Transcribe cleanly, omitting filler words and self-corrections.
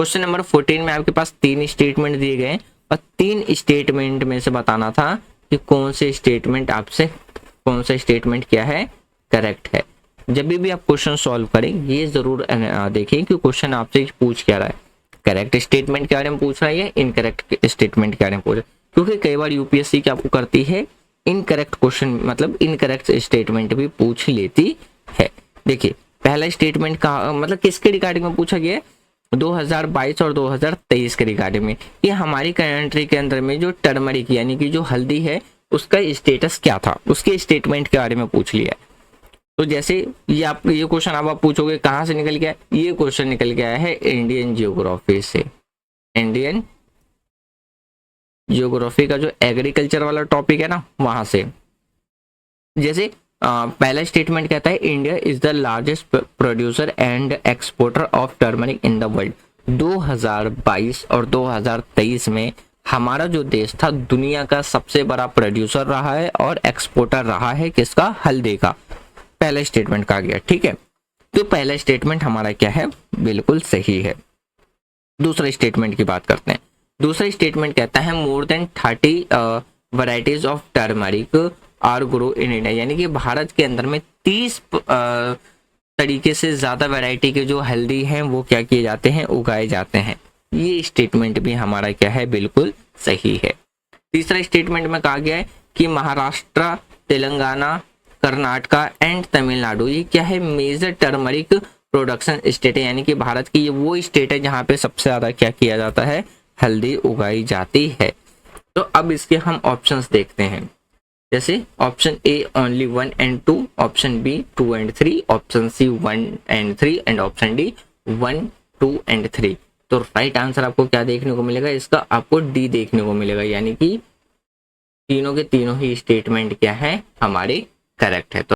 Question number 14 में आपके पास 3 statement दिए गए और 3 स्टेटमेंट में से बताना था कि कौन से स्टेटमेंट आपसे कौन सा स्टेटमेंट क्या है करेक्ट है। जब भी आप क्वेश्चन सॉल्व करें ये जरूर देखें कि क्वेश्चन आपसे पूछ क्या रहा है, करेक्ट स्टेटमेंट के बारे में पूछ रहा है या इनकरेक्ट स्टेटमेंट के बारे में पूछ रहा है। क्योंकि कई बार यूपीएससी क्या आपको करती है, इनकरेक्ट क्वेश्चन मतलब इनकरेक्ट स्टेटमेंट भी पूछ लेती है। देखिए पहला स्टेटमेंट का मतलब किसके रिगार्डिंग में पूछा गया है, 2022 और 2023 के रिगार्डिंग में। ये हमारी कंट्री के अंदर में जो टर्मरिक यानी कि जो हल्दी है उसका स्टेटस क्या था, उसके स्टेटमेंट के बारे में पूछ लिया है। तो जैसे ये क्वेश्चन आप पूछोगे कहाँ से निकल गया, ये क्वेश्चन निकल गया है इंडियन जियोग्राफी से। इंडियन जियोग्राफी का जो एग्रीकल्चर वाला टॉपिक है ना वहां से। जैसे पहला स्टेटमेंट कहता है India is the largest producer and exporter of turmeric in the world. 2022 और 2023 में हमारा जो देश था दुनिया का सबसे बड़ा प्रोड्यूसर रहा है और एक्सपोर्टर रहा है किसका, हल्दी का। पहला स्टेटमेंट कहा गया, ठीक है। तो पहला स्टेटमेंट हमारा क्या है, बिल्कुल सही है। दूसरा स्टेटमेंट की बात करते हैं। दूसरा स्टेटमेंट कहता है more than 30 varieties of turmeric are grow in India, यानी कि भारत के अंदर में 30 तरीके से ज्यादा वैरायटी के जो हल्दी हैं वो क्या किए जाते हैं, उगाए जाते हैं। ये स्टेटमेंट भी हमारा क्या है, बिल्कुल सही है। तीसरा स्टेटमेंट में कहा गया है कि महाराष्ट्र, तेलंगाना, कर्नाटका एंड तमिलनाडु ये क्या है, मेजर टर्मरिक प्रोडक्शन स्टेट है, यानी कि भारत की ये वो स्टेट है जहाँ पे सबसे ज्यादा क्या किया जाता है, हल्दी उगाई जाती है। तो अब इसके हम ऑप्शंस देखते हैं। जैसे option A only 1 and 2, option B 2 and 3, option C 1 and 3 and option D 1, 2 and 3। तो राइट आंसर आपको क्या देखने को मिलेगा, इसका आपको डी देखने को मिलेगा, यानी कि तीनों के तीनों ही स्टेटमेंट क्या है हमारे करेक्ट है। तो